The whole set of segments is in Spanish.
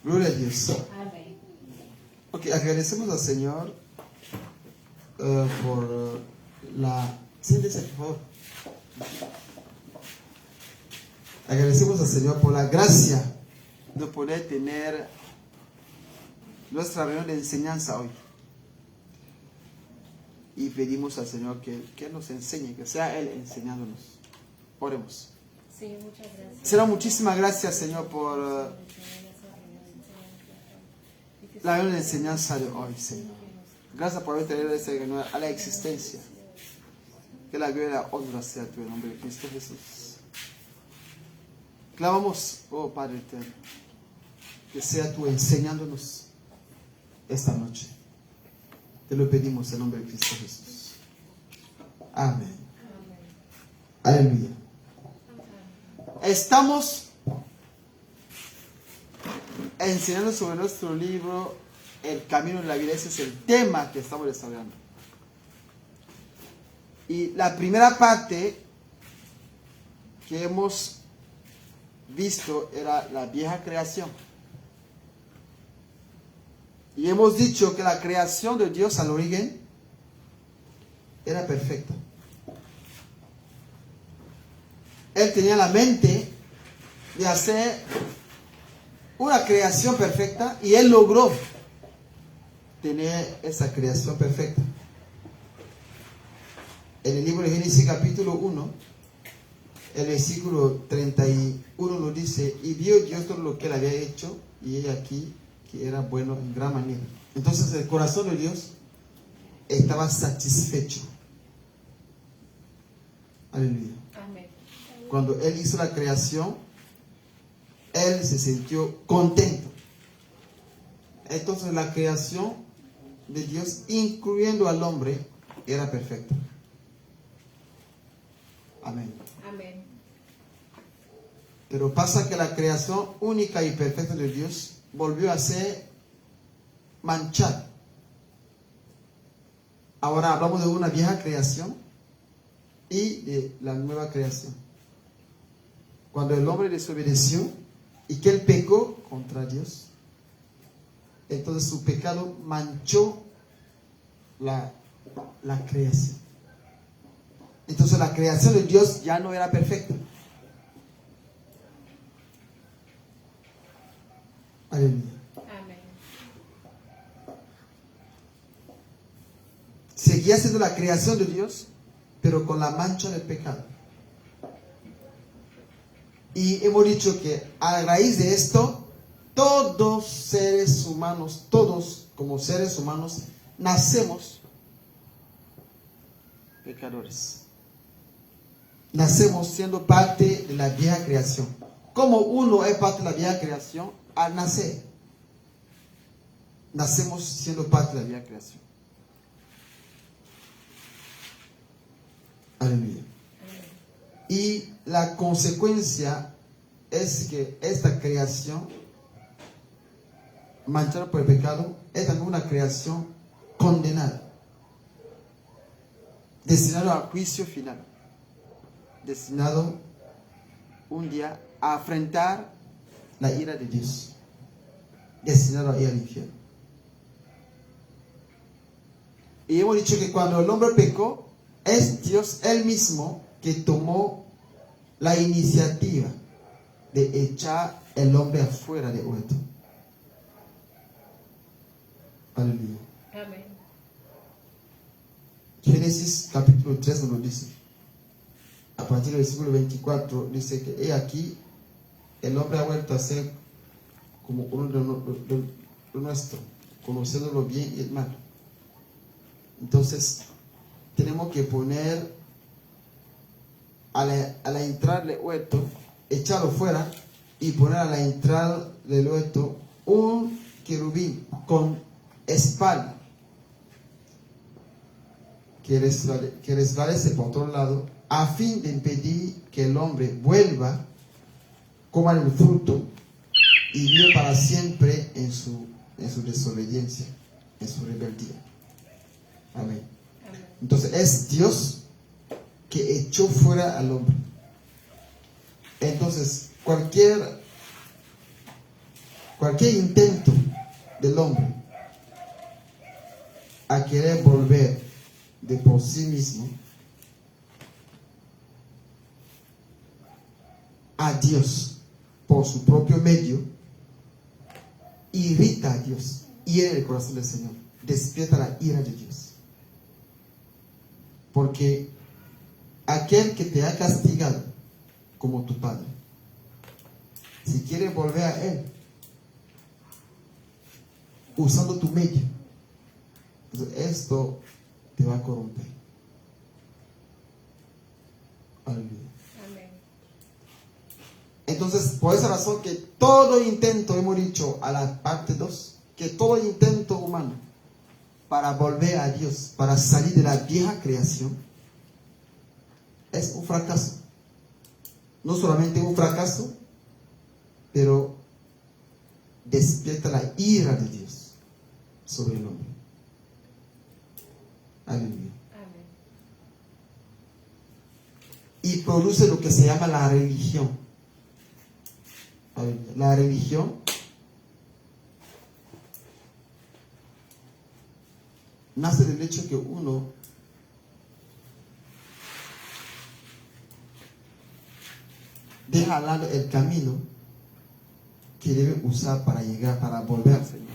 Gloria a Dios. Amén. Ok, agradecemos al Señor por la... Siéntese, por favor. Agradecemos al Señor por la gracia de poder tener nuestra reunión de enseñanza hoy. Y pedimos al Señor que nos enseñe, que sea Él enseñándonos. Oremos. Sí, muchas gracias. Señor, muchísimas gracias, Señor, por la reunión de enseñanza de hoy, Señor. Gracias por haber traído esta reunión a la existencia. Que la gloria y la honra sea tu en nombre de Cristo Jesús. Clamamos, oh Padre eterno, que sea tú enseñándonos esta noche. Te lo pedimos en nombre de Cristo Jesús. Amén. Aleluya. Estamos enseñando sobre nuestro libro El Camino de la Vida. Ese es el tema que estamos desarrollando. Y la primera parte que hemos visto era la vieja creación. Y hemos dicho que la creación de Dios al origen era perfecta. Él tenía la mente de hacer una creación perfecta y Él logró tener esa creación perfecta. En el libro de Génesis capítulo 1, el versículo 31 nos dice: y vio Dios todo lo que Él había hecho, y he aquí que era bueno en gran manera. Entonces el corazón de Dios estaba satisfecho. Aleluya. Amén. Cuando Él hizo la creación, Él se sintió contento. Entonces la creación de Dios, incluyendo al hombre, era perfecta. Amén. Amén. Pero pasa que la creación única y perfecta de Dios volvió a ser manchada. Ahora hablamos de una vieja creación y de la nueva creación. Cuando el hombre desobedeció y que él pecó contra Dios, entonces su pecado manchó la creación. Entonces la creación de Dios ya no era perfecta. Aleluya. Amén. Seguía siendo la creación de Dios, pero con la mancha del pecado. Y hemos dicho que a raíz de esto, todos seres humanos, todos como seres humanos, nacemos pecadores. Nacemos siendo parte de la vieja creación. Como uno es parte de la vieja creación, al nacer, nacemos siendo parte de la vieja creación. Aleluya. Y la consecuencia es que esta creación manchada por el pecado es también una creación condenada, destinado al juicio final, destinado un día a afrontar la ira de Dios, destinado a ir al infierno. Y hemos dicho que cuando el hombre pecó, es Dios Él mismo que tomó la iniciativa de echar el hombre afuera de huerto. Aleluya. Amén. Génesis capítulo 3 nos lo dice. A partir del versículo 24 dice que he aquí el hombre ha vuelto a ser como uno de nuestro, conociendo lo bien y el mal. Entonces tenemos que poner a la entrada del huerto, echarlo fuera y poner a la entrada del huerto un querubín con espalda que resbalece por otro lado, a fin de impedir que el hombre vuelva, coma el fruto y viva para siempre en su desobediencia, en su rebeldía. Amén. Amén. Entonces es Dios que echó fuera al hombre. Entonces cualquier cualquier intento del hombre a querer volver de por sí mismo a Dios por su propio medio, irrita a Dios, hiere el corazón del Señor, despierta la ira de Dios. Porque aquel que te ha castigado como tu padre, si quiere volver a Él, usando tu medio, entonces esto te va a corromper. Aleluya. Amén. Entonces, por esa razón que todo intento, hemos dicho a la parte 2, que todo intento humano para volver a Dios, para salir de la vieja creación, es un fracaso. No solamente un fracaso, pero despierta la ira de Dios sobre el hombre. Aleluya. Amén. Y produce lo que se llama la religión. Aleluya. La religión nace del hecho que uno deja al lado el camino que debe usar para llegar, para volver al Señor,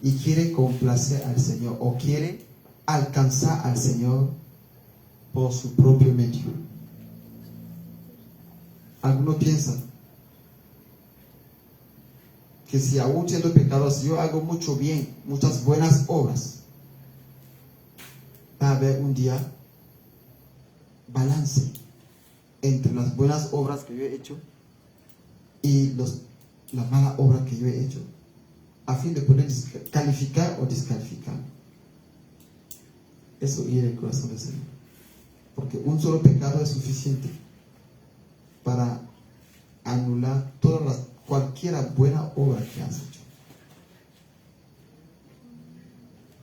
y quiere complacer al Señor o quiere alcanzar al Señor por su propio medio. Algunos piensan que si aún siendo pecador, si yo hago mucho bien, muchas buenas obras, va a haber un día balance entre las buenas obras que yo he hecho y la mala obra que yo he hecho, a fin de poder calificar o descalificar. Eso hiere el corazón del Señor, porque un solo pecado es suficiente para anular cualquiera buena obra que has hecho.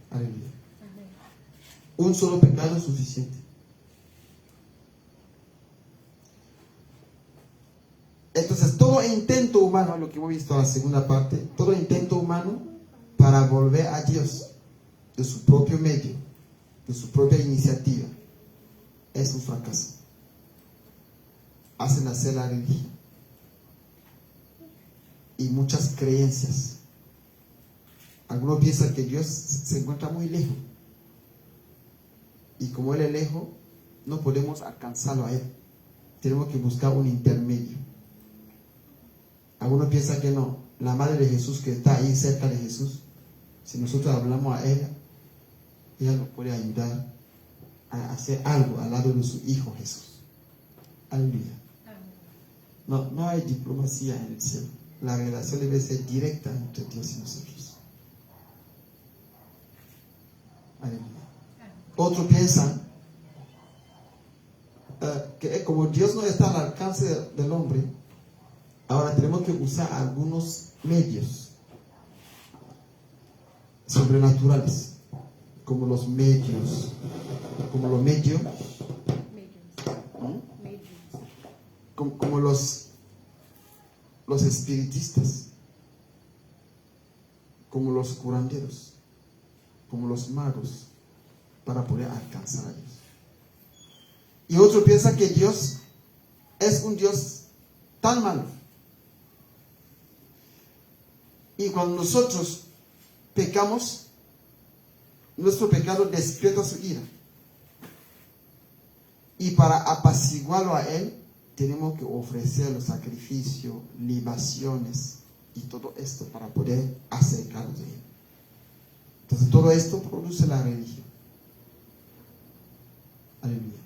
Aleluya. Amén. Un solo pecado es suficiente. Entonces, todo intento humano, lo que hemos visto en la segunda parte, todo intento humano para volver a Dios de su propio medio, de su propia iniciativa, es un fracaso. Hace nacer la religión y muchas creencias. Algunos piensan que Dios se encuentra muy lejos, y como Él es lejos, no podemos alcanzarlo a Él. Tenemos que buscar un intermedio. Algunos piensan que no, la madre de Jesús que está ahí cerca de Jesús, si nosotros hablamos a ella nos puede ayudar a hacer algo al lado de su Hijo Jesús. Aleluya. Amén. No hay diplomacia en el cielo. La relación debe ser directa entre Dios y nosotros. Aleluya. Otros piensan que como Dios no está al alcance del hombre, ahora tenemos que usar algunos medios sobrenaturales, como los medios, Medios. ¿Mm? Medios. como los espiritistas, como los curanderos, como los magos, para poder alcanzar a Dios. Y otro piensa que Dios es un Dios tan malo. Y cuando nosotros pecamos, nuestro pecado despierta su ira. Y para apaciguarlo a Él, tenemos que ofrecer los sacrificios, libaciones y todo esto para poder acercarnos a Él. Entonces todo esto produce la religión. Aleluya.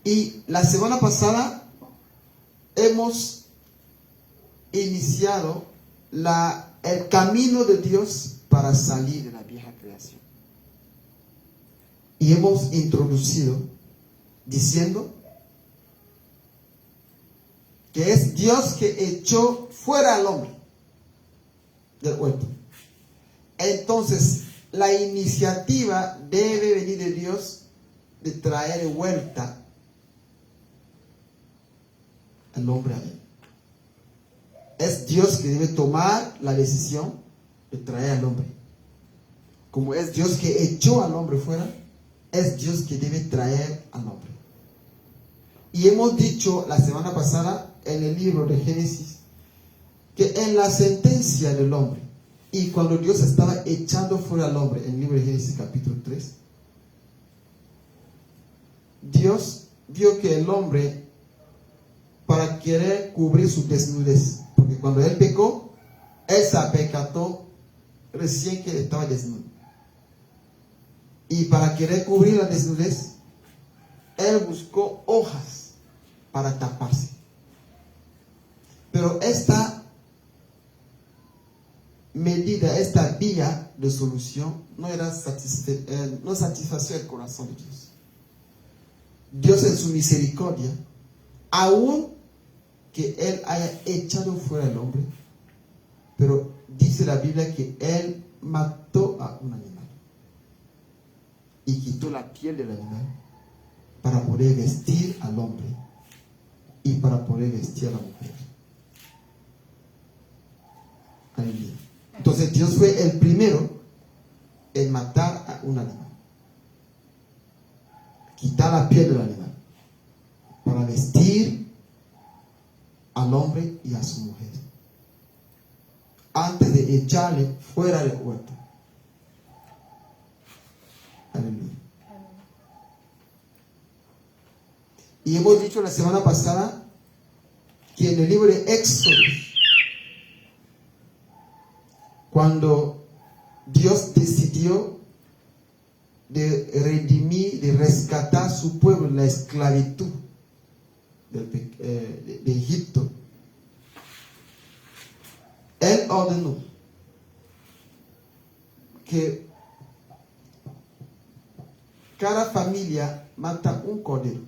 Y la semana pasada hemos iniciado el camino de Dios para salir de la vieja creación. Y hemos introducido diciendo que es Dios que echó fuera al hombre del huerto. Entonces, la iniciativa debe venir de Dios de traer de vuelta al hombre a Él. es Dios que debe tomar la decisión de traer al hombre. Como es Dios que echó al hombre fuera, es Dios que debe traer al hombre. Y hemos dicho la semana pasada en el libro de Génesis que en la sentencia del hombre y cuando Dios estaba echando fuera al hombre, en el libro de Génesis capítulo 3, Dios vio que el hombre, para querer cubrir su desnudez, porque cuando él pecó, él se percató recién que estaba desnudo. Y para querer cubrir la desnudez, él buscó hojas para taparse. Pero esta medida, esta vía de solución no satisfació el corazón de Dios. Dios en su misericordia, aún que Él haya echado fuera al hombre, pero dice la Biblia que Él mató a un animal y quitó la piel del animal para poder vestir al hombre y para poder vestir a la mujer. Aleluya. Entonces Dios fue el primero en matar a un animal, quitar la piel del animal para vestir al hombre y a su mujer antes de echarle fuera del huerto. Aleluya. Y hemos dicho la semana pasada que en el libro de Éxodo, cuando Dios decidió de redimir, de rescatar a su pueblo de la esclavitud de Egipto, Él ordenó que cada familia mata un cordero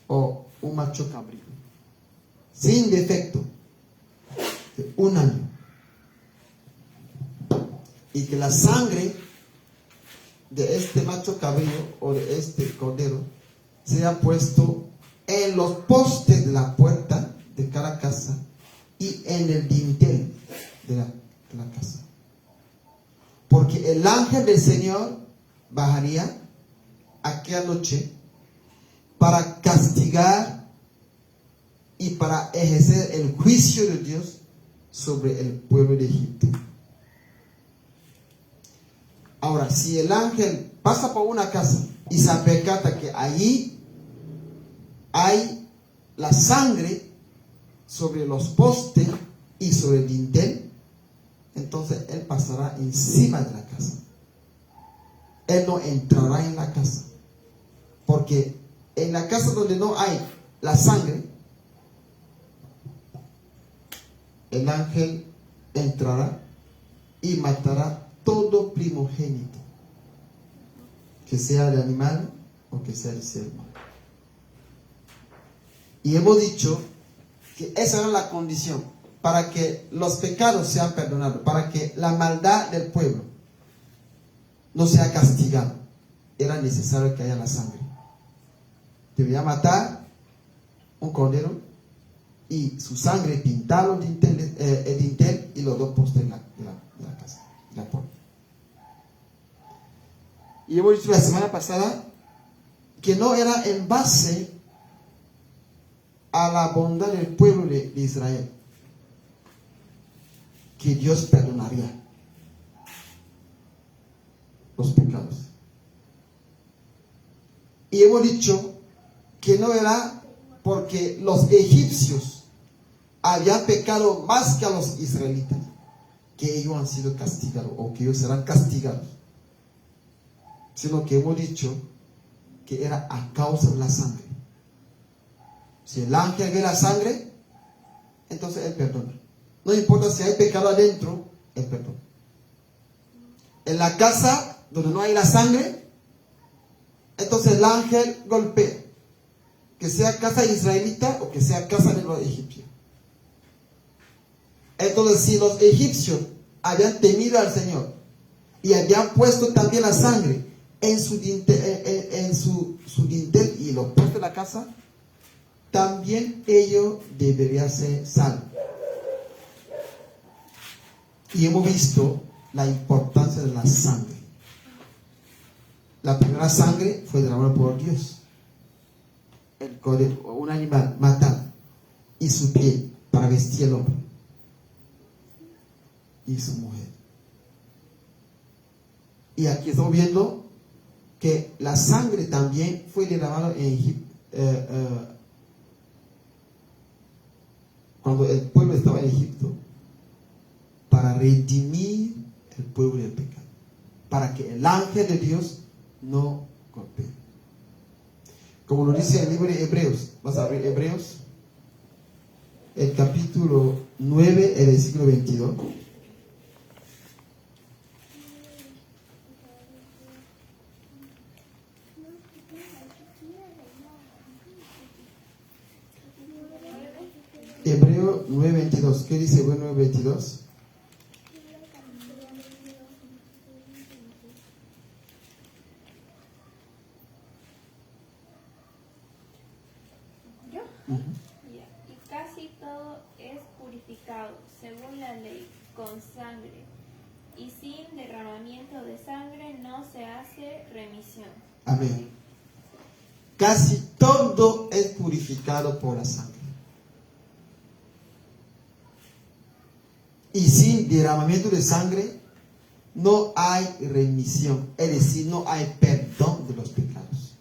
o un macho cabrío sin defecto de un año, y que la sangre de este macho cabrío o de este cordero sea puesto en los postes de la puerta de cada casa y en el dintel de la casa, porque el ángel del Señor bajaría aquella noche para castigar y para ejercer el juicio de Dios sobre el pueblo de Egipto. Ahora, si el ángel pasa por una casa y se percata que allí hay la sangre sobre los postes y sobre el dintel, entonces él pasará encima de la casa. Él no entrará en la casa, porque en la casa donde no hay la sangre, el ángel entrará y matará todo primogénito, que sea de animal o que sea de ser humano. Y hemos dicho que esa era la condición para que los pecados sean perdonados, para que la maldad del pueblo no sea castigada. Era necesario que haya la sangre. Debía matar un cordero y su sangre pintar el dintel y los dos postes de la casa, la puerta. Y hemos dicho la semana pasada que no era en base a la bondad del pueblo de Israel que Dios perdonaría los pecados. Y hemos dicho que no era porque los egipcios habían pecado más que a los israelitas, que ellos han sido castigados o que ellos serán castigados, sino que hemos dicho que era a causa de la sangre. Si el ángel ve la sangre, entonces él perdona. No importa si hay pecado adentro, él perdona. En la casa donde no hay la sangre, entonces el ángel golpea, que sea casa israelita o que sea casa de los egipcios. Entonces, si los egipcios habían temido al Señor y habían puesto también la sangre en su dintel y los postes de la casa, también ello debería ser salvo. Y hemos visto la importancia de la sangre. La primera sangre fue derramada por Dios. El cordero, un animal matado, y su piel para vestir al hombre y su mujer. Y aquí estamos viendo que la sangre también fue derramada en Egipto. Cuando el pueblo estaba en Egipto, para redimir el pueblo del pecado, para que el ángel de Dios no golpee. Como lo dice el libro de Hebreos, vas a abrir Hebreos, el capítulo 9, el versículo 22. Hebreo 9:22. ¿Qué dice Hebreo 9:22? ¿Yo? Ya. Y casi todo es purificado, según la ley, con sangre. Y sin derramamiento de sangre no se hace remisión. Amén. Casi todo es purificado por la sangre. Y sin derramamiento de sangre no hay remisión, es decir, no hay perdón de los pecados.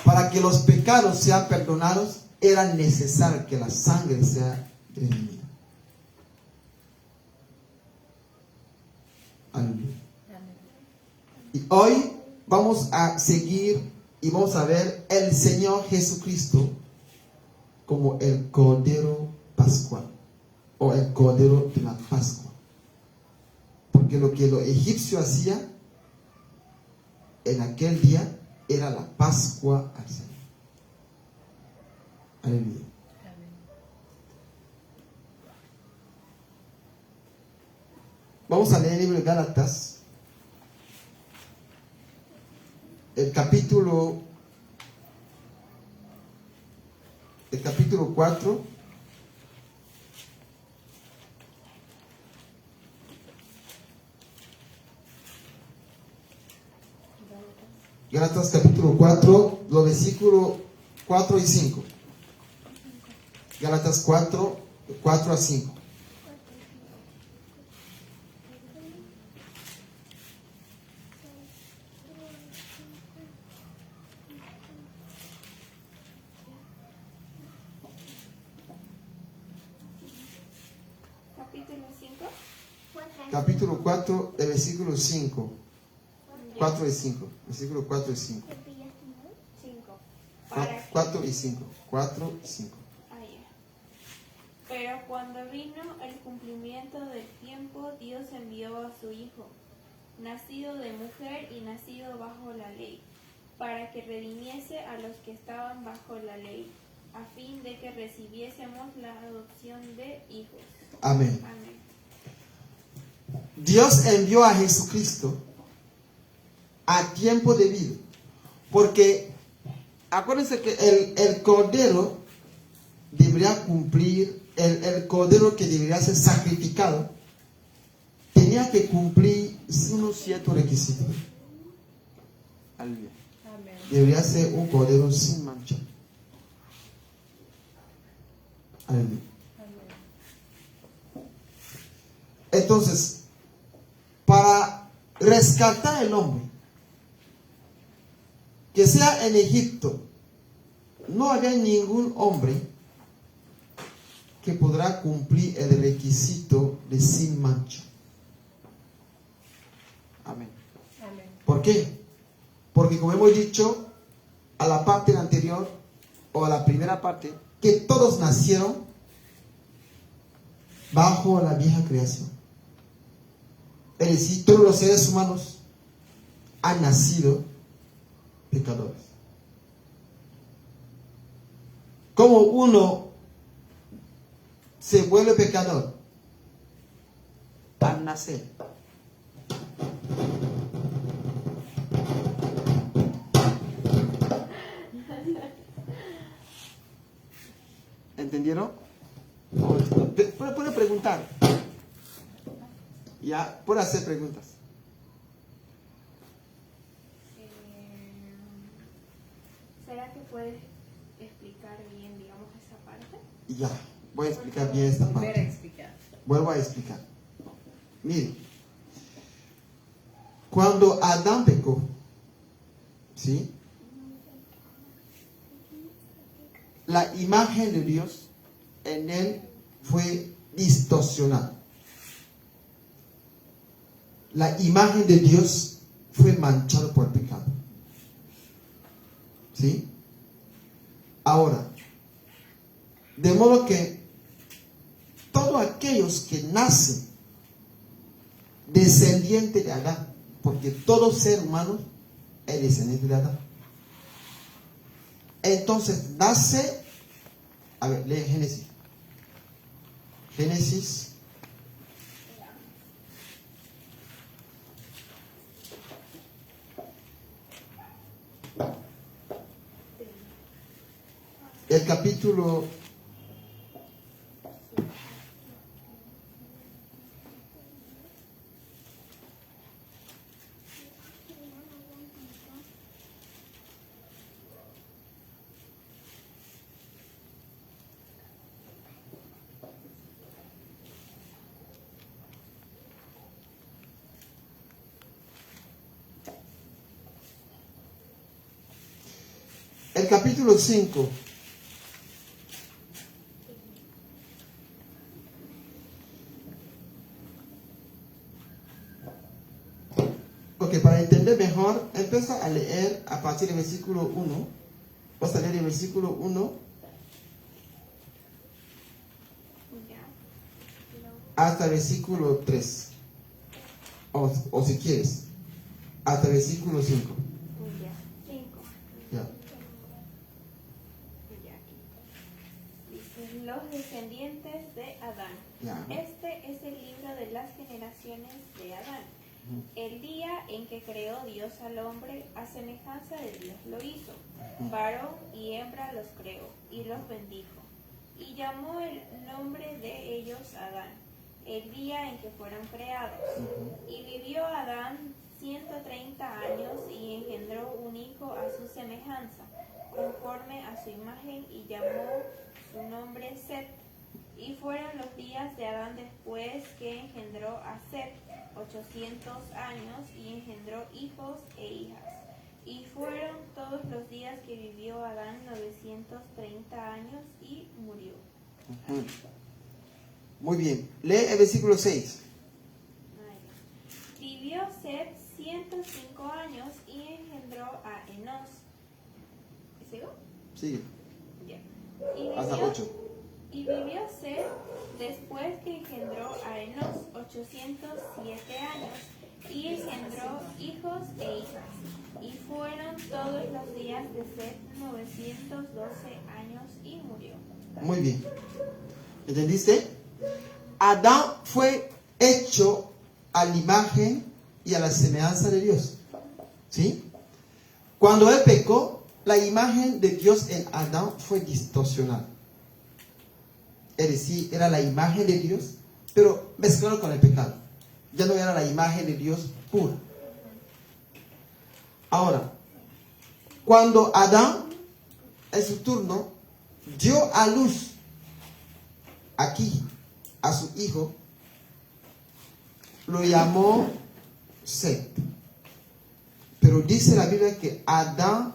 Para que los pecados sean perdonados, era necesario que la sangre sea redimida. Aleluya. Y hoy vamos a seguir y vamos a ver el Señor Jesucristo como el Cordero Pascual o el Cordero de la Pascua. Porque lo que los egipcios hacían en aquel día era la Pascua al Señor. Aleluya. Vamos a leer el libro de Gálatas, el capítulo 4. Gálatas capítulo 4, los versículos 4 y 5. Gálatas 4, 4 a 5. Capítulo 5. Capítulo 4, el versículo 5. 4 y 5. Versículo 4 y 5. 5. 4 y 5. 4 y 5. Pero cuando vino el cumplimiento del tiempo, Dios envió a su Hijo, nacido de mujer y nacido bajo la ley, para que redimiese a los que estaban bajo la ley, a fin de que recibiésemos la adopción de hijos. Amén. Amén. Dios envió a Jesucristo a tiempo debido, porque acuérdense que el cordero debería cumplir, el cordero que debería ser sacrificado tenía que cumplir unos ciertos requisitos. Aleluya. Debería ser un cordero sin mancha. Aleluya. Entonces, para rescatar al hombre que sea en Egipto, no había ningún hombre que podrá cumplir el requisito de sin mancha. Amén. ¿Por qué? Porque como hemos dicho a la parte anterior o a la primera parte, que todos nacieron bajo la vieja creación. Es decir, todos los seres humanos han nacido pecadores. Como uno se vuelve pecador al nacer. ¿Entendieron? Puede preguntar. Ya, puede hacer preguntas. ¿Será que puedes explicar bien, digamos, esa parte? Ya, voy a explicar bien esta Volver a parte. explicar. Vuelvo a explicar. Miren, cuando Adán pecó, ¿sí? La imagen de Dios en él fue distorsionada. La imagen de Dios fue manchada por el pecado. ¿Sí? Ahora, de modo que todos aquellos que nacen descendiente de Adán, porque todo ser humano es descendiente de Adán. Entonces nace, a ver, lee Génesis. Génesis. El capítulo 5. Ok, para entender mejor, empieza a leer a partir del versículo 1. Vas a leer el versículo 1 Ya. hasta el versículo 3. O si quieres, hasta el versículo 5. Ya. 5. Ya. Ya aquí. Dice, los descendientes de Adán. Ya. Este es el libro de las generaciones de Adán. El día en que creó Dios al hombre, a semejanza de Dios lo hizo. Varón y hembra los creó y los bendijo. Y llamó el nombre de ellos Adán, el día en que fueron creados. Y vivió Adán 130 años y engendró un hijo a su semejanza, conforme a su imagen, y llamó su nombre Set. Y fueron los días de Adán después que engendró a Set 800 años y engendró hijos e hijas. Y fueron todos los días que vivió Adán 930 años y murió. Muy bien. Lee el versículo 6. Vivió Set 105 años y engendró a Enos. ¿Sigo? Sigue. Ya. Hasta 8. Y vivió Set después que engendró a Enos 807 años y engendró hijos e hijas. Y fueron todos los días de Set 912 años y murió. Muy bien. ¿Entendiste? Adán fue hecho a la imagen y a la semejanza de Dios. ¿Sí? Cuando él pecó, la imagen de Dios en Adán fue distorsionada. Es decir, era la imagen de Dios, pero mezclado con el pecado. Ya no era la imagen de Dios pura. Ahora, cuando Adán, en su turno, dio a luz aquí a su hijo, lo llamó Set. Pero dice la Biblia que Adán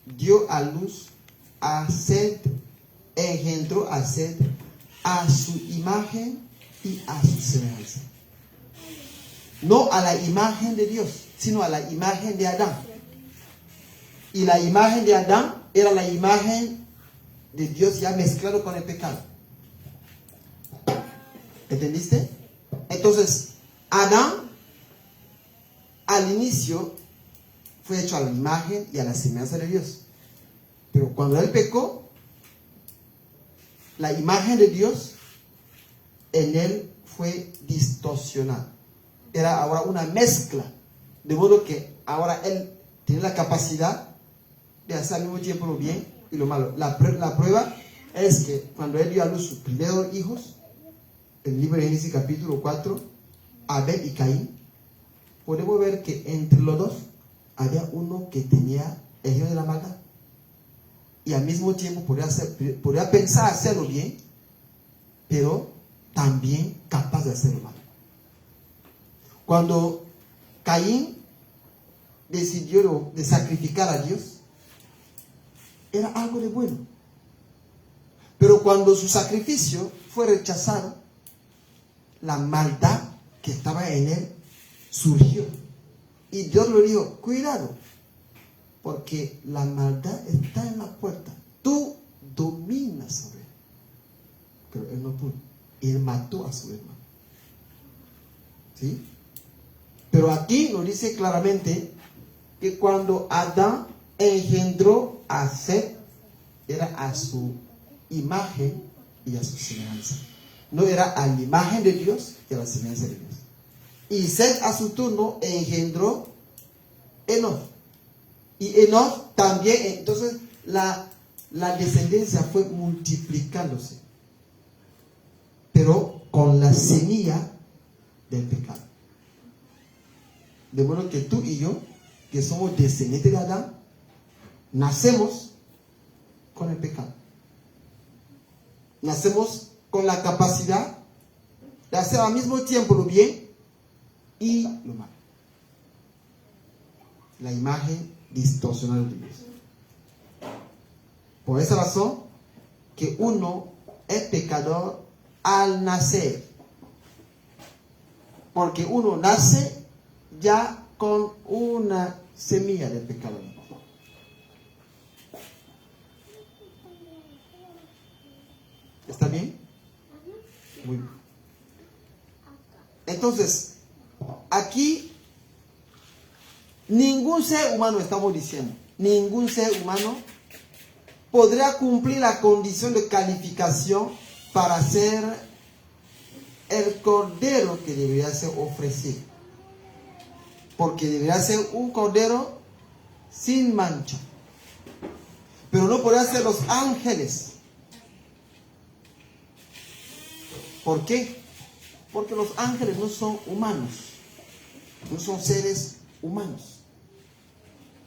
dio a luz a Set, engendró a Set a su imagen y a su semejanza. No a la imagen de Dios, sino a la imagen de Adán. Y la imagen de Adán era la imagen de Dios ya mezclado con el pecado. ¿Entendiste? Entonces, Adán al inicio fue hecho a la imagen y a la semejanza de Dios. Pero cuando él pecó, la imagen de Dios en él fue distorsionada. Era ahora una mezcla. De modo que ahora él tiene la capacidad de hacer al mismo tiempo lo bien y lo malo. La prueba es que cuando él dio a luz sus primeros hijos, en el libro de Génesis capítulo 4, Abel y Caín, podemos ver que entre los dos había uno que tenía el genio de la maldad y al mismo tiempo podría pensar hacerlo bien, pero también capaz de hacerlo mal. Cuando Caín decidió de sacrificar a Dios, era algo de bueno. Pero cuando su sacrificio fue rechazado, la maldad que estaba en él surgió. Y Dios le dijo, cuidado, porque la maldad está en la puerta. Tú dominas sobre él. Pero él no pudo. Y él mató a su hermano. ¿Sí? Pero aquí nos dice claramente que cuando Adán engendró a Set, era a su imagen y a su semejanza. No era a la imagen de Dios y a la semejanza de Dios. Y Set a su turno engendró Enoch. Y Enoch también, entonces la descendencia fue multiplicándose, pero con la semilla del pecado. De modo que tú y yo, que somos descendientes de Adán, nacemos con el pecado. Nacemos con la capacidad de hacer al mismo tiempo lo bien y lo malo. La imagen distorsionada de Dios. Por esa razón que uno es pecador al nacer. Porque uno nace ya con una semilla del pecado. ¿Está bien? Muy bien. Entonces, aquí ningún ser humano, estamos diciendo, ningún ser humano podrá cumplir la condición de calificación para ser el cordero que debería ser ofrecido. Porque debería ser un cordero sin mancha. Pero no podrá ser los ángeles. ¿Por qué? Porque los ángeles no son humanos. No son seres humanos.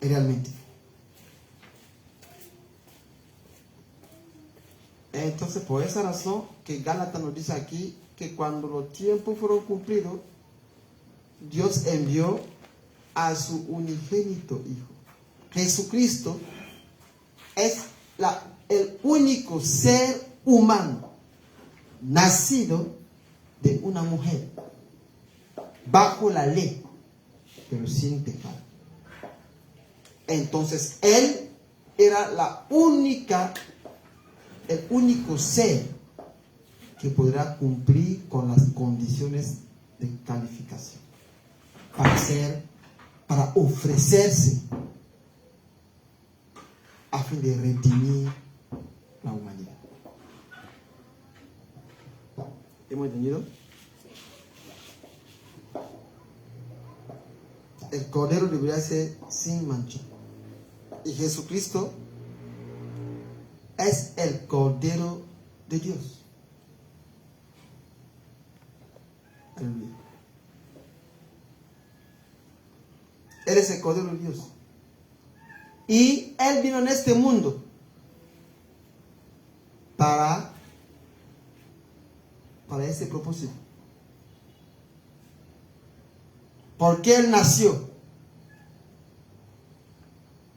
Realmente. Entonces, por esa razón que Gálatas nos dice aquí que cuando los tiempos fueron cumplidos, Dios envió a su unigénito Hijo. Jesucristo es el único ser humano nacido de una mujer bajo la ley, pero sin pecado. Entonces, Él era el único ser que podrá cumplir con las condiciones de calificación para ofrecerse a fin de redimir la humanidad. ¿Hemos entendido? El cordero debería ser sin mancha. Y Jesucristo es el cordero de Dios. Aleluya. Él es el cordero de Dios. Y Él vino en este mundo para ese propósito. ¿Por qué Él nació?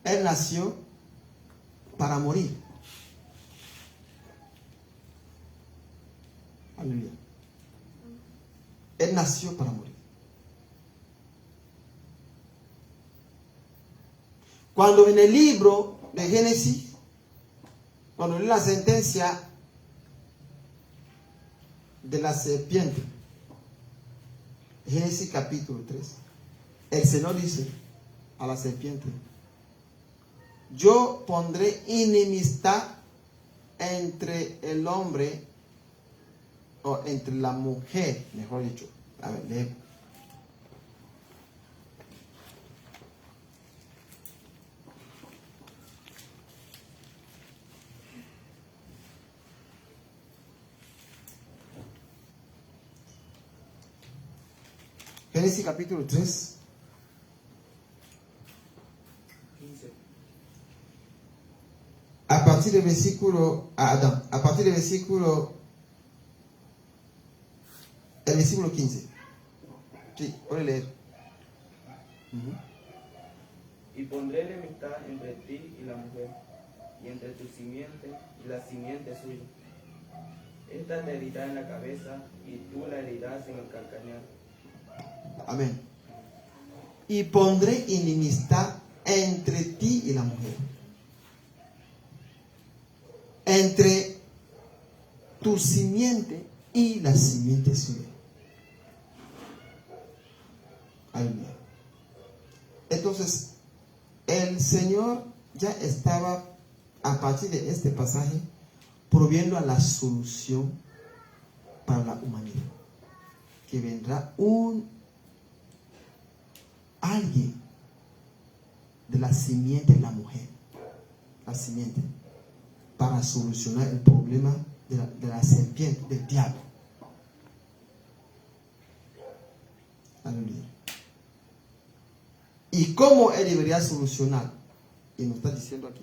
Él nació para morir. Aleluya. Él nació para morir. Cuando en el libro de Génesis, cuando lee la sentencia de la serpiente, Génesis capítulo 3, el Señor dice a la serpiente: yo pondré enemistad entre el hombre, o entre la mujer, mejor dicho. A ver, lee. Génesis capítulo 3. 15. A partir del versículo a partir del versículo el versículo 15. Sí, puede leer. Y pondré enemistad entre ti y la mujer, y entre tu simiente y la simiente suya. Esta te herirá en la cabeza, y tú la herirás en el calcañar. Amén. Y pondré enemistad entre ti y la mujer, entre tu simiente y la simiente suya. Aleluya. Entonces, el Señor ya estaba, a partir de este pasaje, proviendo a la solución para la humanidad. Que vendrá alguien de la simiente de la mujer, la simiente, para solucionar el problema de la serpiente, del diablo. Aleluya. ¿Y cómo él debería solucionar? Y nos está diciendo aquí.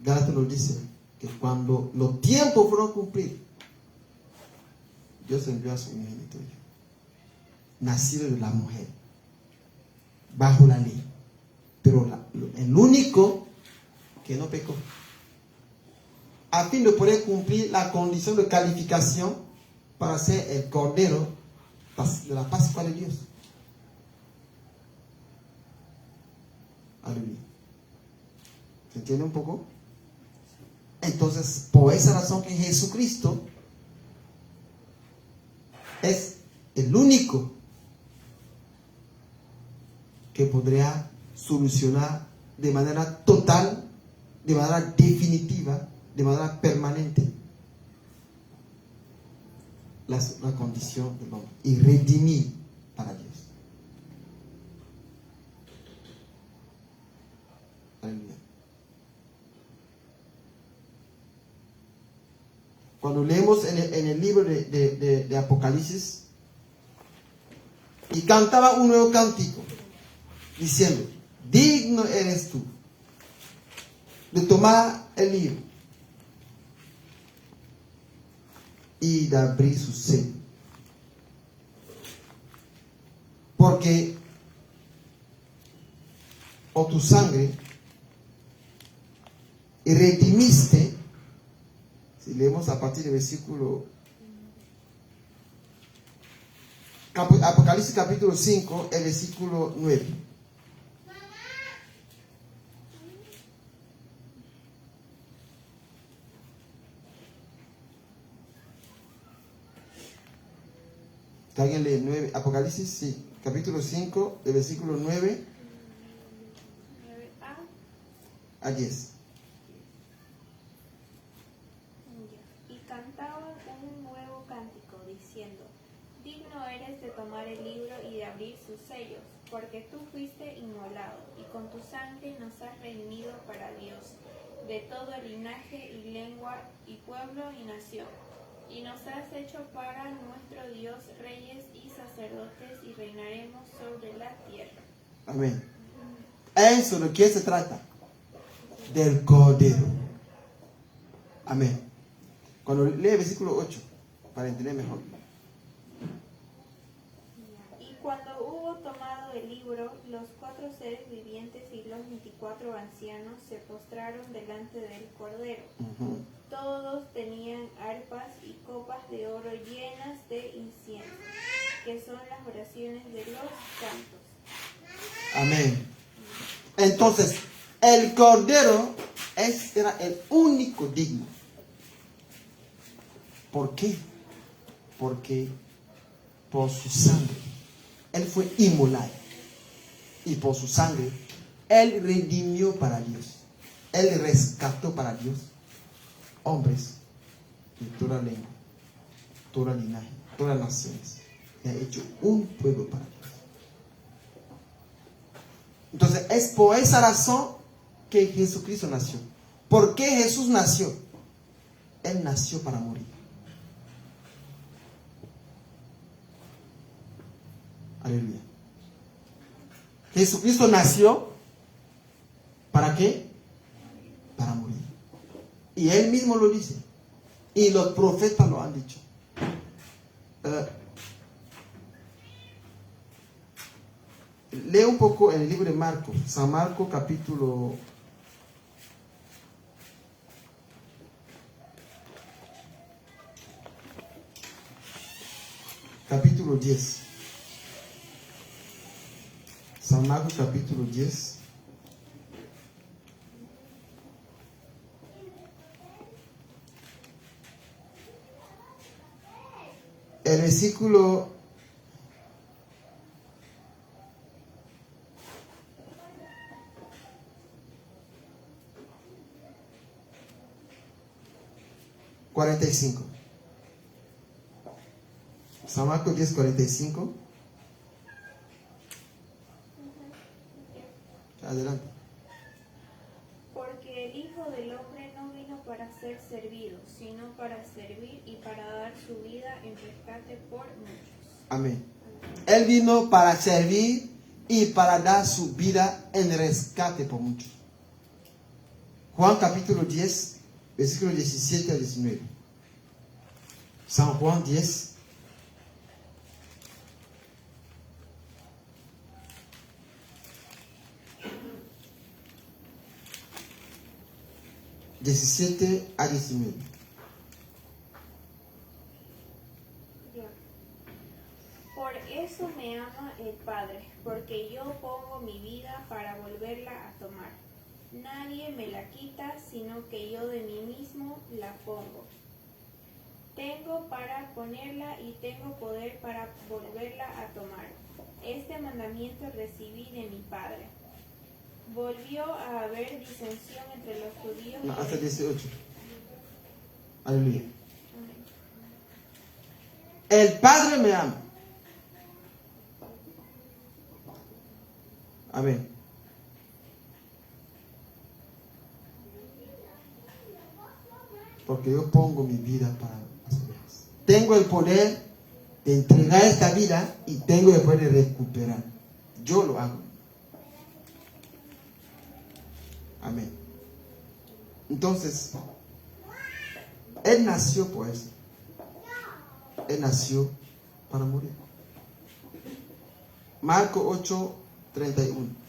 Gálatas nos dice que cuando los tiempos fueron cumplidos, Dios envió a su unigénito, nacido de la mujer, bajo la ley, pero el único que no pecó, a fin de poder cumplir la condición de calificación para ser el cordero de la Pascua de Dios. Aleluya. ¿Se entiende un poco? Entonces, por esa razón que Jesucristo es el único que podría solucionar de manera total, de manera definitiva, de manera permanente la condición del hombre y redimir para Dios. Aleluya. Cuando leemos en el libro de Apocalipsis, y cantaba un nuevo cántico diciendo: digno eres tú de tomar el libro y de abrir su sello, porque por tu sangre y redimiste. Si leemos a partir del versículo Apocalipsis capítulo 5, el versículo 9. ¿Que alguien lee 9? Apocalipsis, sí, capítulo 5, el versículo 9 a 10. Y cantaban un nuevo cántico, diciendo: digno eres de tomar el libro y de abrir sus sellos, porque tú fuiste inmolado, y con tu sangre nos has redimido para Dios, de todo linaje y lengua y pueblo y nación. Y nos has hecho para nuestro Dios reyes y sacerdotes, y reinaremos sobre la tierra. Amén. ¿Eso de qué se trata? Del Cordero. Amén. Cuando lee el versículo 8, para entender mejor. Y cuando hubo tomado el libro, los 4 seres vivientes y los 24 ancianos se postraron delante del Cordero. Todos tenían arpas y copas de oro llenas de incienso, que son las oraciones de los santos. Amén. Entonces, el Cordero era el único digno. ¿Por qué? Porque por su sangre Él fue inmolado, y por su sangre Él redimió para Dios. Él rescató para Dios hombres de toda lengua, toda linaje, todas las naciones. Y ha hecho un pueblo para Dios. Entonces es por esa razón que Jesucristo nació. ¿Por qué Jesús nació? Él nació para morir. Aleluya. Jesucristo nació, ¿para qué? Para morir. Y Él mismo lo dice. Y los profetas lo han dicho. Lee un poco en el libro de Marcos, San Marcos capítulo 10. San Marcos capítulo 10. El versículo 45. San Marcos 10, 45. Adelante. Porque el Hijo del Hombre no vino para ser servido, sino para servir y para dar su vida en rescate por muchos. Amén. Él vino para servir y para dar su vida en rescate por muchos. Juan capítulo 10, versículo 17 a 19. San Juan 10. (17 a 19). Por eso me ama el Padre, porque yo pongo mi vida para volverla a tomar. Nadie me la quita, sino que yo de mí mismo la pongo. Tengo para ponerla y tengo poder para volverla a tomar. Este mandamiento recibí de mi Padre. Volvió a haber disensión entre los judíos. No, hasta 18. Aleluya. El Padre me ama. Amén. Porque yo pongo mi vida para las ovejas. Tengo el poder de entregar esta vida y tengo el poder de recuperar. Yo lo hago. Amén. Entonces, Él nació por eso. Él nació para morir. Marcos 8, 31.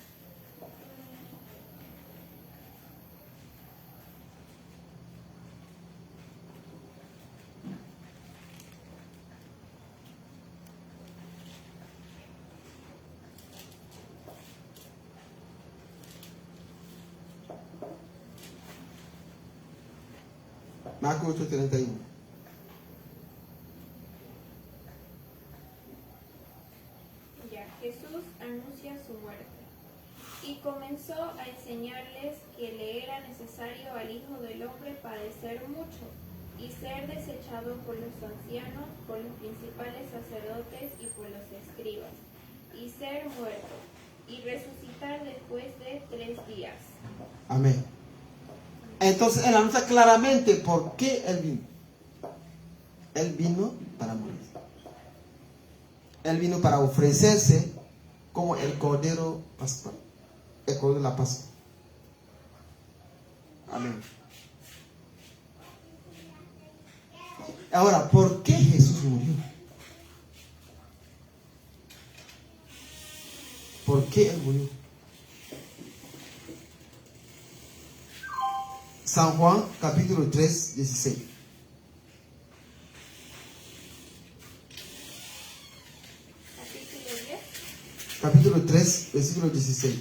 Marcos 8, 31. Ya, Jesús anuncia su muerte. Y comenzó a enseñarles que le era necesario al Hijo del Hombre padecer mucho, y ser desechado por los ancianos, por los principales sacerdotes y por los escribas, y ser muerto, y resucitar después de 3 días. Amén. Entonces Él anuncia claramente por qué Él vino. Él vino para morir. Él vino para ofrecerse como el Cordero Pascual. El Cordero de la Pascua. Amén. Ahora, ¿por qué Jesús murió? ¿Por qué Él murió? San Juan, capítulo 3, 16. Capítulo 10. Capítulo 3, versículo 16.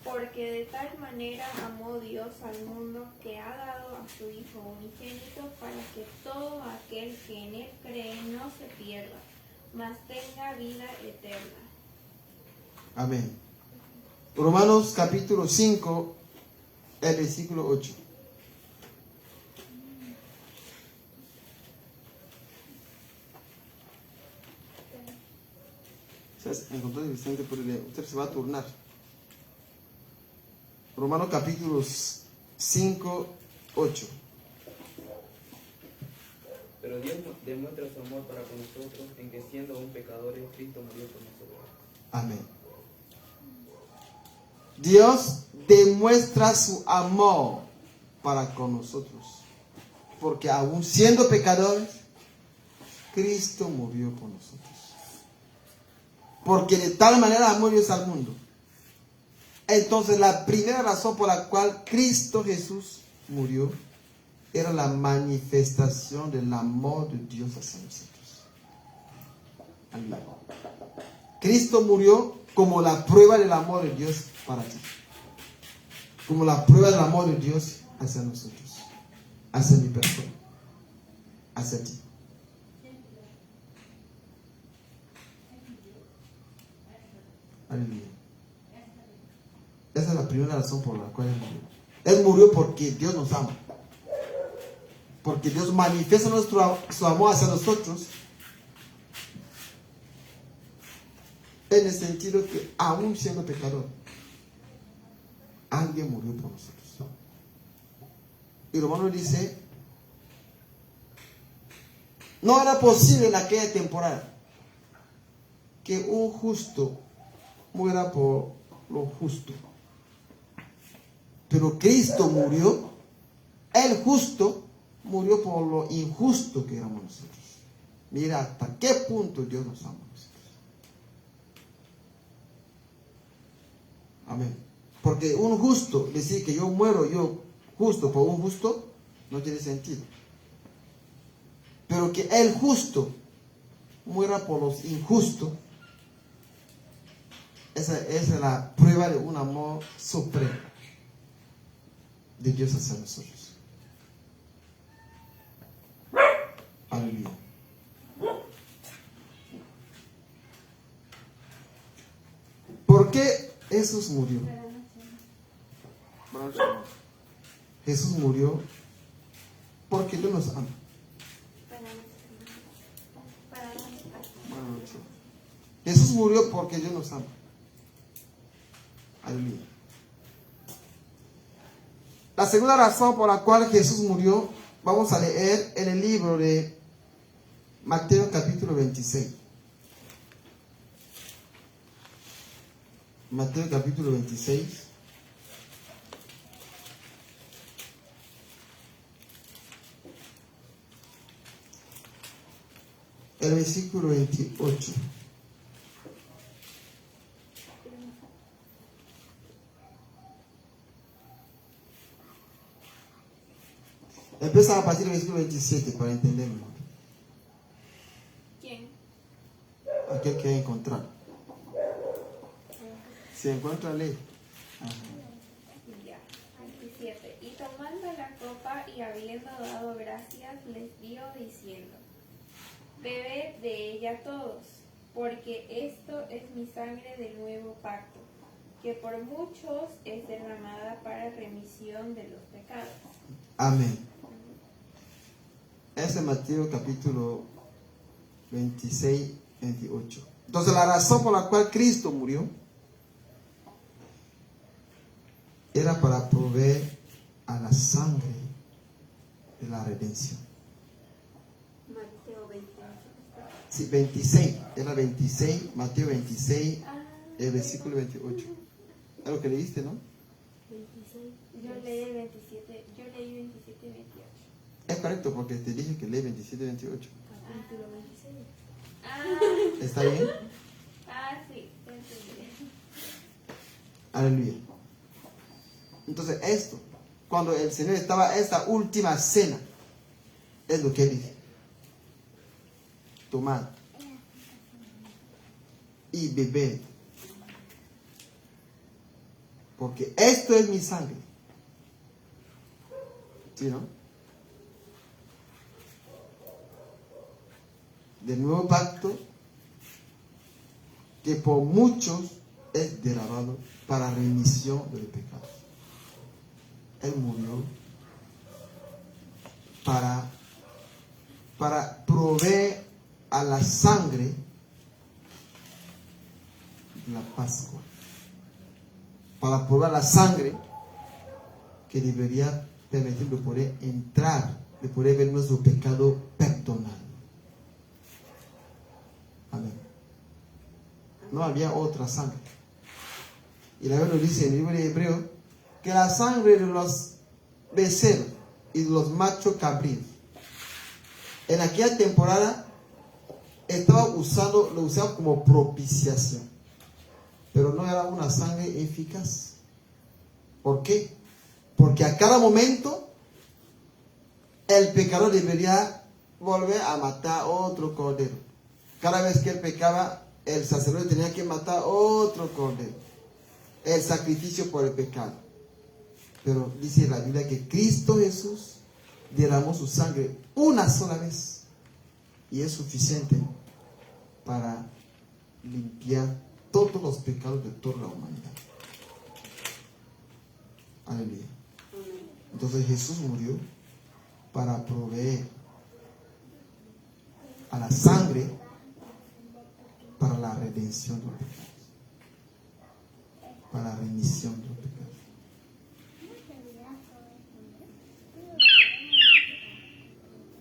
Porque de tal manera amó Dios al mundo que ha dado a su Hijo unigénito para que todo aquel que en Él cree no se pierda, mas tenga vida eterna. Amén. Romanos capítulo 5, el versículo 8. Encontró Vicente por el, usted se va a turnar. Romanos capítulo 5, 8. Pero Dios demuestra su amor para con nosotros en que siendo aún pecadores, Cristo murió por nosotros. Amén. Dios demuestra su amor para con nosotros. Porque aún siendo pecadores, Cristo murió por nosotros. Porque de tal manera amó Dios al mundo. Entonces la primera razón por la cual Cristo Jesús murió era la manifestación del amor de Dios hacia nosotros. Aleluya. Cristo murió como la prueba del amor de Dios para ti. Como la prueba del amor de Dios hacia nosotros. Hacia mi persona. Hacia ti. Aleluya. Esa es la primera razón por la cual Él murió. Él murió porque Dios nos ama. Porque Dios manifiesta su amor hacia nosotros. En el sentido que aún siendo pecador, alguien murió por nosotros. Y Romano dice, no era posible en aquella temporada que un justo muera por lo justo. Pero Cristo murió, el justo murió por lo injusto que éramos nosotros. Mira hasta qué punto Dios nos ama a nosotros. Amén. Porque un justo, decir que yo muero yo justo por un justo, no tiene sentido. Pero que el justo muera por los injustos, esa es la prueba de un amor supremo de Dios hacia nosotros. Aleluya. ¿Por qué Jesús murió? Jesús murió porque Dios nos ama. Jesús murió porque Dios nos ama. Aleluya. La segunda razón por la cual Jesús murió, vamos a leer en el libro de Mateo capítulo 26. Mateo capítulo 26. El versículo 28. Empieza a partir del versículo 27 para entender mejor. ¿Quién? Aquel que encontrar. Si encuentra, lee. Ya, 27. Y tomando la copa y habiendo dado gracias, les dio diciendo: Bebed de ella todos, porque esto es mi sangre del nuevo pacto, que por muchos es derramada para remisión de los pecados. Amén. Ese es Mateo capítulo 26, 28. Entonces la razón por la cual Cristo murió era para proveer a la sangre de la redención. Mateo 28. Sí, 26, era 26, Mateo 26, el versículo 28. Es lo que leíste, ¿no? 26. Yo leí 27 y 28. Es correcto, porque te dije que lee 27 y 28. Capítulo 26. ¿Está bien? Sí, entendí. Aleluya. Entonces esto, cuando el Señor estaba en esta última cena, es lo que Él dice: tomad y bebed, porque esto es mi sangre. ¿Sí, no? Del nuevo pacto, que por muchos es derramado para remisión de los pecados. Él murió para proveer a la sangre de la Pascua, para proveer la sangre que debería permitirle poder entrar, de poder ver nuestro pecado perdonado. Amén. No había otra sangre. Y la Biblia nos dice en el libro de Hebreo que la sangre de los becerros y de los machos cabríos en aquella temporada lo usaban como propiciación, pero no era una sangre eficaz. ¿Por qué? Porque a cada momento el pecador debería volver a matar otro cordero. Cada vez que él pecaba, el sacerdote tenía que matar otro cordero, el sacrificio por el pecado. Pero dice la Biblia que Cristo Jesús derramó su sangre una sola vez y es suficiente para limpiar todos los pecados de toda la humanidad. Aleluya. Entonces Jesús murió para proveer a la sangre para la redención de los pecados, para la remisión de los pecados.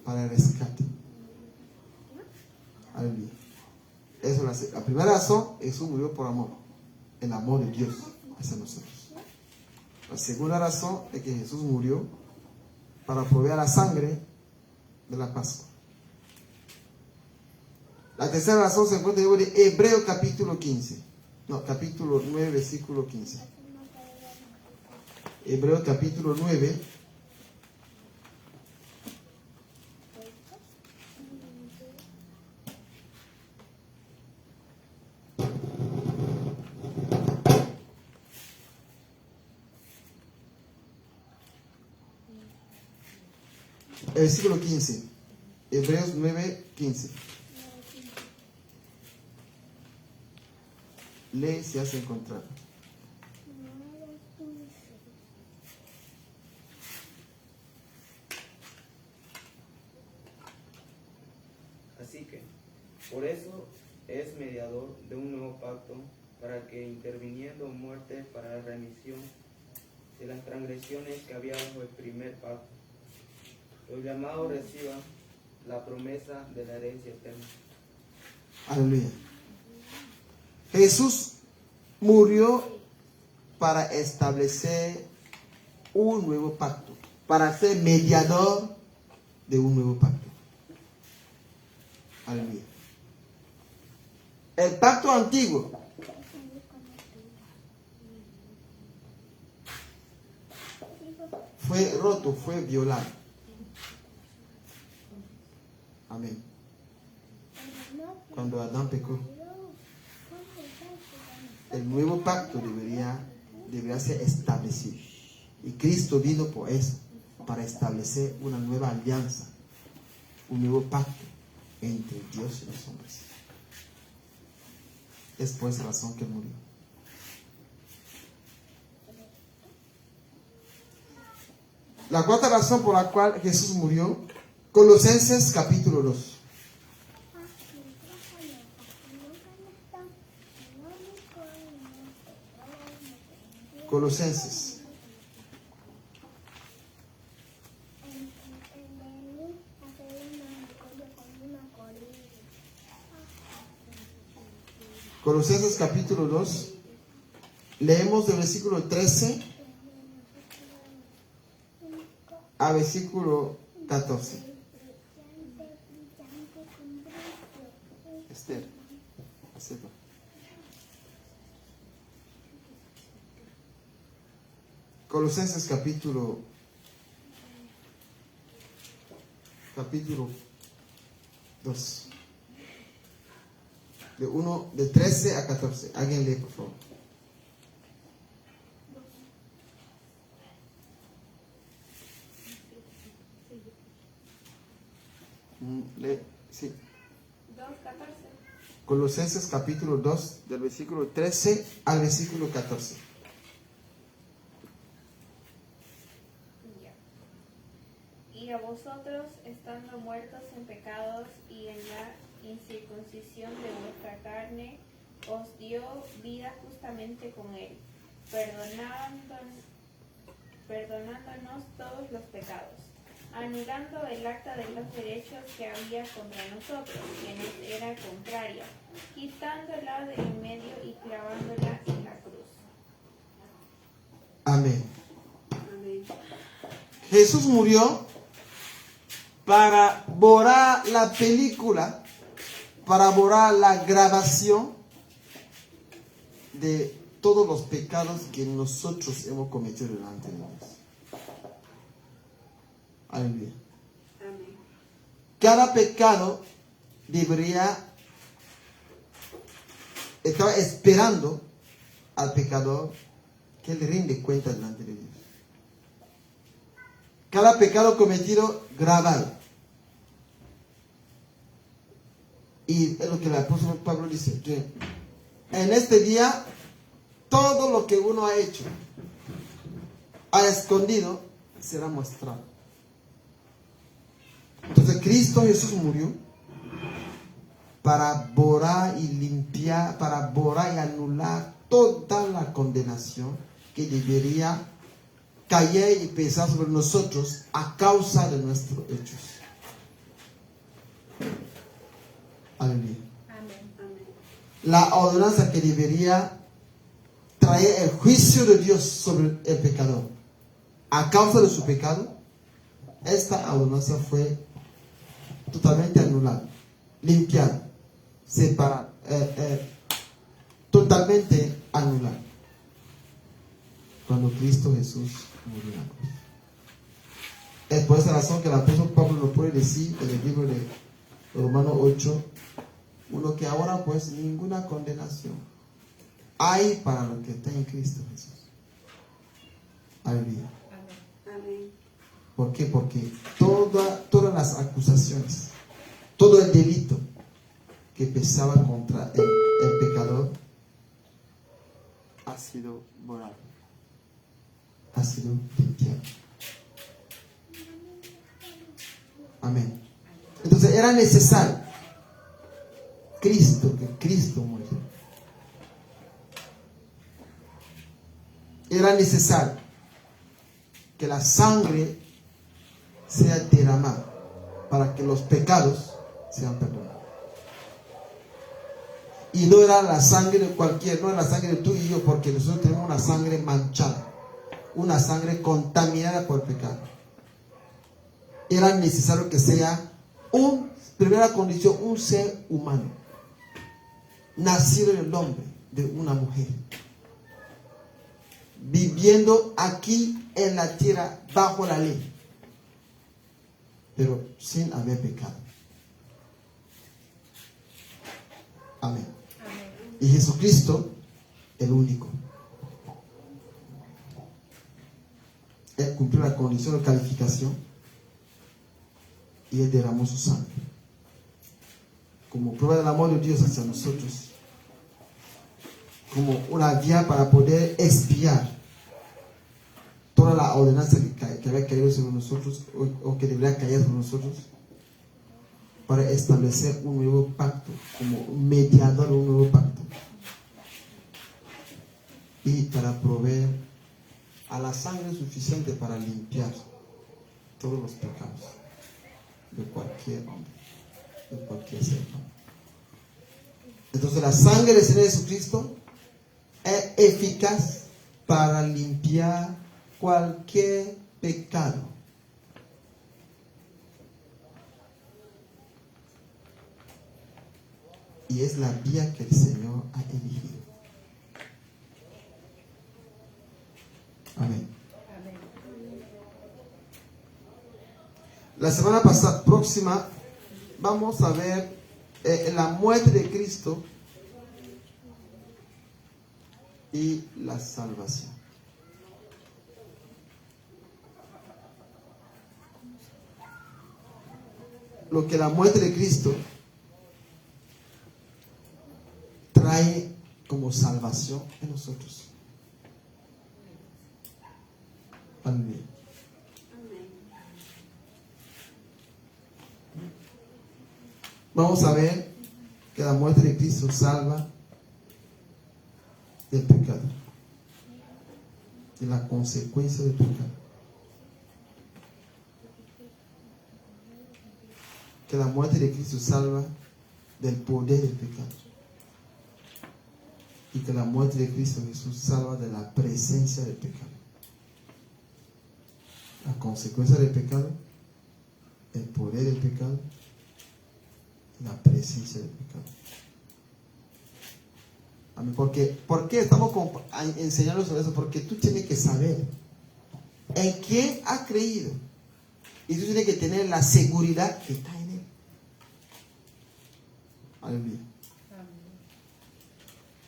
Para el rescate. Aleluya. Esa es la primera razón. Jesús murió por amor. El amor de Dios hacia nosotros. La segunda razón es que Jesús murió para proveer la sangre de la Pascua. La tercera razón se encuentra en el libro de Hebreos capítulo 15. No, capítulo 9, versículo 15. Hebreos capítulo 9. Versículo 15. Hebreos 9, 15. Lee si has encontrado. Así que, por eso es mediador de un nuevo pacto, para que interviniendo muerte para la remisión de las transgresiones que había bajo el primer pacto, los llamados reciban la promesa de la herencia eterna. Aleluya. Jesús murió para establecer un nuevo pacto, para ser mediador de un nuevo pacto. Aleluya. El pacto antiguo fue roto, fue violado. Amén. Cuando Adán pecó, el nuevo pacto debería ser establecido. Y Cristo vino por eso, para establecer una nueva alianza, un nuevo pacto entre Dios y los hombres. Es por esa razón que murió. La cuarta razón por la cual Jesús murió, Colosenses capítulo 2. Colosenses. Colosenses capítulo 2. Leemos del versículo 13 a versículo 14. Esther, acepta. Colosenses capítulo 2. De 13 a 14. Alguien lee, por favor. Lee, sí. 2:14. Colosenses capítulo 2, del versículo 13 al versículo 14. Y a vosotros, estando muertos en pecados y en la incircuncisión de vuestra carne, os dio vida justamente con él, perdonándonos todos los pecados, anulando el acta de los derechos que había contra nosotros, que nos era contraria, quitándola del en medio y clavándola en la cruz. Amén. Jesús murió para borrar la película, para borrar la grabación de todos los pecados que nosotros hemos cometido delante de Dios. Aleluya. Cada pecado estaba esperando al pecador que él rinde cuenta delante de Dios. Cada pecado cometido, grabado. Y es lo que el apóstol Pablo dice, que en este día, todo lo que uno ha hecho, ha escondido, será mostrado. Entonces Cristo Jesús murió para borrar y limpiar, para borrar y anular toda la condenación que debería caer y pesar sobre nosotros a causa de nuestros hechos. Aleluya. La ordenanza que debería traer el juicio de Dios sobre el pecador a causa de su pecado, esta ordenanza fue totalmente anulada, limpiada, separada, totalmente anulada cuando Cristo Jesús murió en la cruz. Es por esa razón que el apóstol Pablo lo puede decir en el libro de Romanos 8, uno que ahora pues ninguna condenación hay para los que están en Cristo Jesús. Aleluya. Amén. ¿Por qué? Porque todas las acusaciones, todo el delito que pesaba contra el pecador ha sido borrado, ha sido limpiado. Amén. Entonces era necesario que Cristo murió. Era necesario que la sangre sea derramada para que los pecados sean perdonados. Y no era la sangre de cualquier, no era la sangre de tú y yo, porque nosotros tenemos una sangre manchada, una sangre contaminada por el pecado. Era necesario que sea primera condición, un ser humano, nacido del hombre, de una mujer, viviendo aquí en la tierra bajo la ley, pero sin haber pecado. Amén. Y Jesucristo, el único. Él cumplió la condición de calificación y Él derramó su sangre como prueba del amor de Dios hacia nosotros, como una vía para poder expiar toda la ordenanza que había caído sobre nosotros o que debería caer sobre nosotros, para establecer un nuevo pacto, como un mediador de un nuevo pacto, y para proveer a la sangre suficiente para limpiar todos los pecados de cualquier hombre, de cualquier ser humano. Entonces la sangre del Señor Jesucristo es eficaz para limpiar cualquier pecado. Y es la vía que el Señor ha elegido. Amén. La semana próxima vamos a ver la muerte de Cristo y la salvación. Lo que la muerte de Cristo trae como salvación en nosotros. Amén. Vamos a ver que la muerte de Cristo salva del pecado, de la consecuencia del pecado. que la muerte de Cristo salva del poder del pecado. Y que la muerte de Cristo Jesús salva de la presencia del pecado. La consecuencia del pecado, el poder del pecado, la presencia del pecado. Amén. ¿Por qué estamos enseñando sobre eso? Porque tú tienes que saber en quién has creído. Y tú tienes que tener la seguridad que está en él. Aleluya.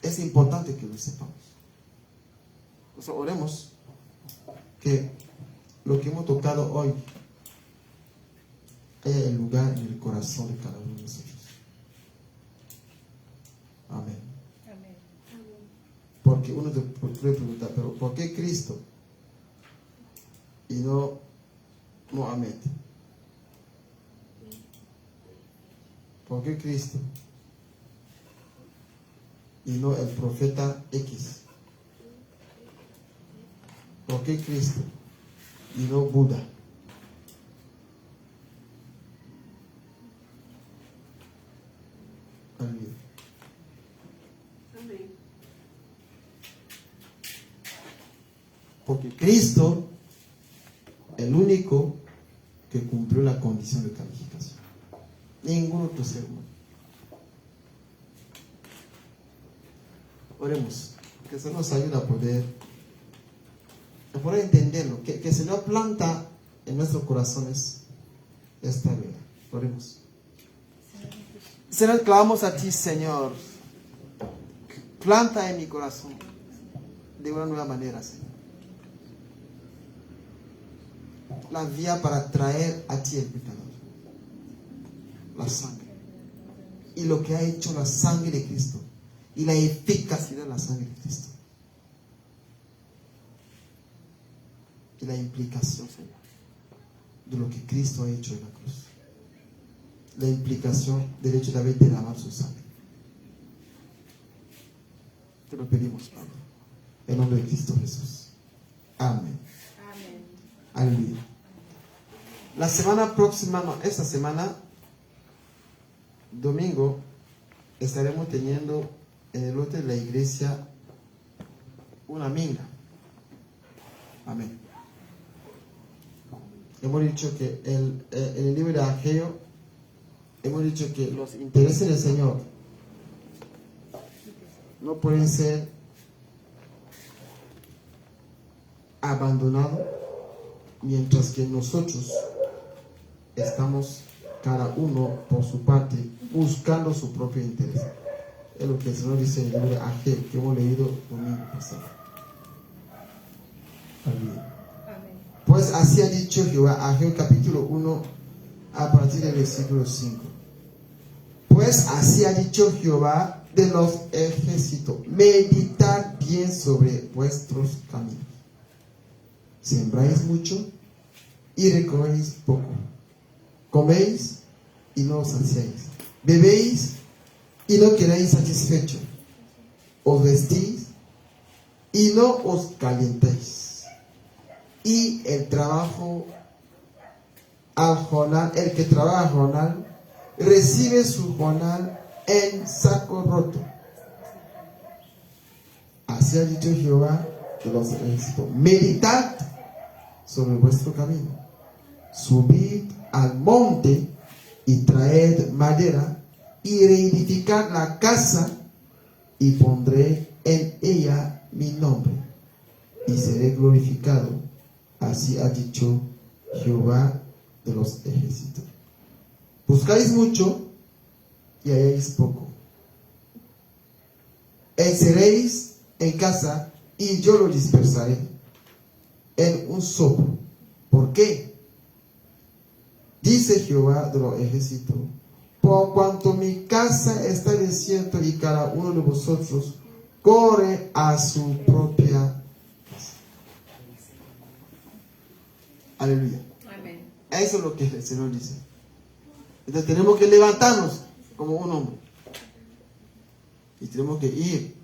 Es importante que lo sepamos. O sea, oremos que lo que hemos tocado hoy haya el lugar en el corazón de cada uno de nosotros. Amén. Porque uno te puede preguntar, pero ¿por qué Cristo? Y no Mohamed. ¿Por qué Cristo? Y no el profeta X. ¿Por qué Cristo? Y no Buda. Amén. Porque Cristo, el único que cumplió la condición de calificación. Ningún otro ser humano. Oremos, que eso nos ayuda a poder entenderlo, que el Señor planta en nuestros corazones esta verdad. Oremos. Señor, clamamos a ti, Señor. Planta en mi corazón de una nueva manera, Señor, la vía para traer a ti el pecador, la sangre, y lo que ha hecho la sangre de Cristo, y la eficacia de la sangre de Cristo, y la implicación, Señor, de lo que Cristo ha hecho en la cruz, la implicación del hecho de haber derramado su sangre. Te lo pedimos, Padre, en nombre de Cristo Jesús. Amén. Amén. Aleluya. La semana próxima, no, esta semana, domingo, estaremos teniendo en el lote de la iglesia una minga. Amén. Hemos dicho que en el libro de Ageo, hemos dicho que los intereses del Señor no pueden ser abandonados mientras que nosotros estamos cada uno por su parte buscando su propio interés. Es lo que el Señor dice en el libro de Ageo que hemos leído domingo pasado. Amén. Pues así ha dicho Jehová, Ageo capítulo 1 a partir del versículo 5. Pues así ha dicho Jehová de los ejércitos, meditad bien sobre vuestros caminos. Sembráis mucho y recogéis poco. Coméis y no os saciáis. Bebéis y no quedáis satisfechos. Os vestís y no os calentáis. Y el trabajo al jornal, el que trabaja jornal, recibe su jornal en saco roto. Así ha dicho Jehová de los ejércitos, meditad sobre vuestro camino, subid al monte y traed madera y reedificad la casa y pondré en ella mi nombre y seré glorificado. Así ha dicho Jehová de los ejércitos. Buscáis mucho y halláis poco. Encerréis en casa y yo lo dispersaré en un soplo. ¿Por qué? Dice Jehová de los ejércitos, por cuanto mi casa está desierta y cada uno de vosotros corre a su propia casa. Aleluya. Amén. Eso es lo que el Señor dice. Entonces tenemos que levantarnos como un hombre. Y tenemos que ir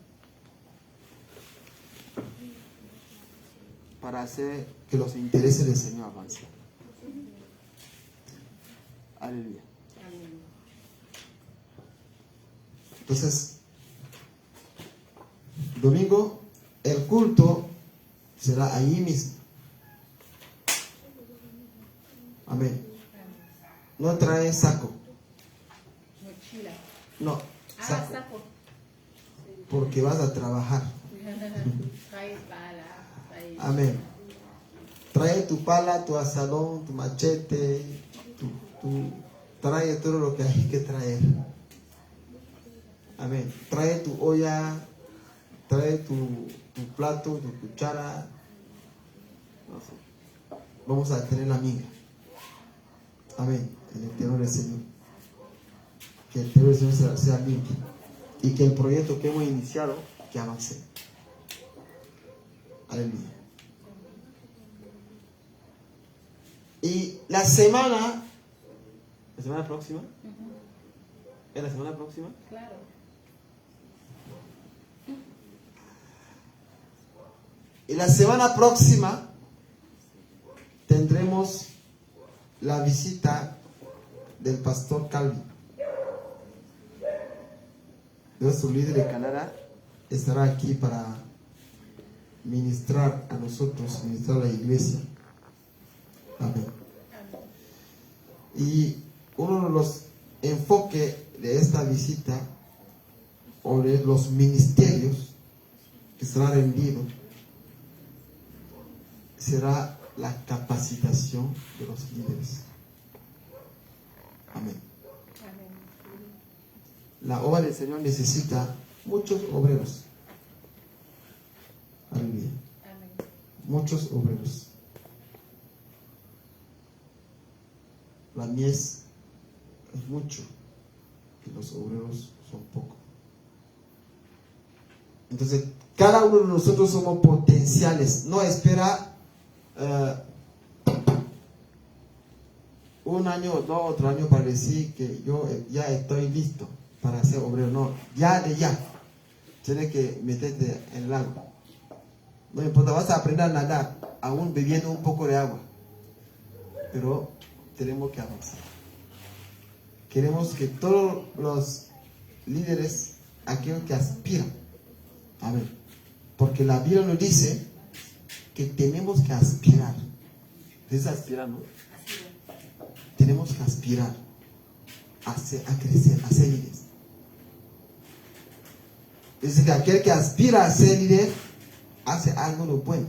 para hacer que los intereses del Señor avancen. Aleluya. Entonces, domingo, el culto será ahí mismo. Amén. No trae saco. Mochila. No, saco. Saco. Porque vas a trabajar. Trae pala. Trae... Amén. Trae tu pala, tu asadón, tu machete, trae todo lo que hay que traer. Amén. Trae tu olla, trae tu plato, tu cuchara. Vamos a tener la miga. Amén. En el temor del Señor. Que el temor del Señor sea limpio. Y que el proyecto que hemos iniciado, que avance. Aleluya. Y la semana próxima, ¿es la semana próxima? Claro. Y la semana próxima tendremos la visita del pastor Calvin. Nuestro líder de Canadá estará aquí para ministrar a nosotros, ministrar a la iglesia. Amén. Y uno de los enfoques de esta visita, o de los ministerios que serán rendidos, será la capacitación de los líderes. Amén. La obra del Señor necesita muchos obreros. Aleluya. Muchos obreros. La mies es mucho y los obreros son pocos. Entonces, cada uno de nosotros somos potenciales. No espera un año o dos, otro año para decir que yo ya estoy listo para ser obrero. No, ya de ya. Tienes que meterte en el agua. No importa, vas a aprender a nadar, aún bebiendo un poco de agua. Pero tenemos que avanzar. Queremos que todos los líderes, aquellos que aspiran, amén, porque la Biblia nos dice que tenemos que aspirar. ¿Es aspirar, no? Tenemos que aspirar a crecer, a ser líderes. Dice que aquel que aspira a ser líder hace algo de bueno.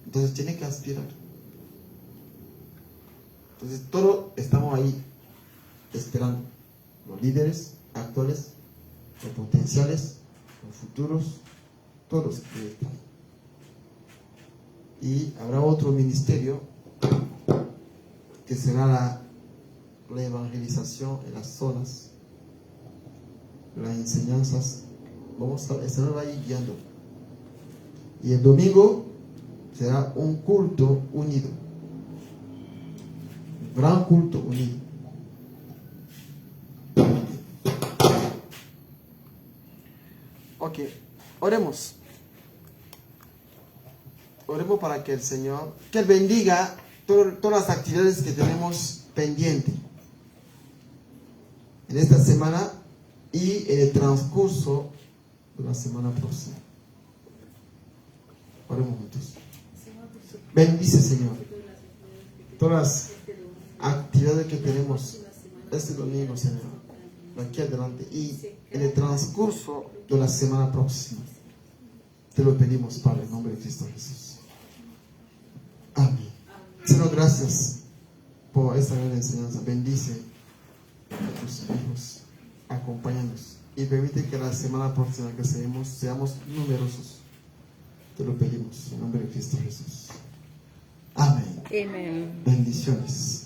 Entonces tiene que aspirar. Entonces todos estamos ahí esperando. Los líderes actuales, los potenciales, los futuros, todos que están. Y habrá otro ministerio que será la evangelización en las zonas, las enseñanzas. El Señor va a ir guiando. Y el domingo será un culto unido. Un gran culto unido. Ok, oremos. Oremos para que el Señor, que Él bendiga todas las actividades que tenemos pendientes en esta semana y en el transcurso de la semana próxima. Oremos juntos. Bendice, Señor, todas las actividades que tenemos este domingo, Señor, de aquí adelante y en el transcurso de la semana próxima. Te lo pedimos, Padre, en nombre de Cristo Jesús. Amén. Señor, gracias por esta gran enseñanza. Bendice a tus hijos, acompáñanos y permite que la semana próxima que seamos numerosos. Te lo pedimos en nombre de Cristo Jesús. Amén. Amén. Bendiciones.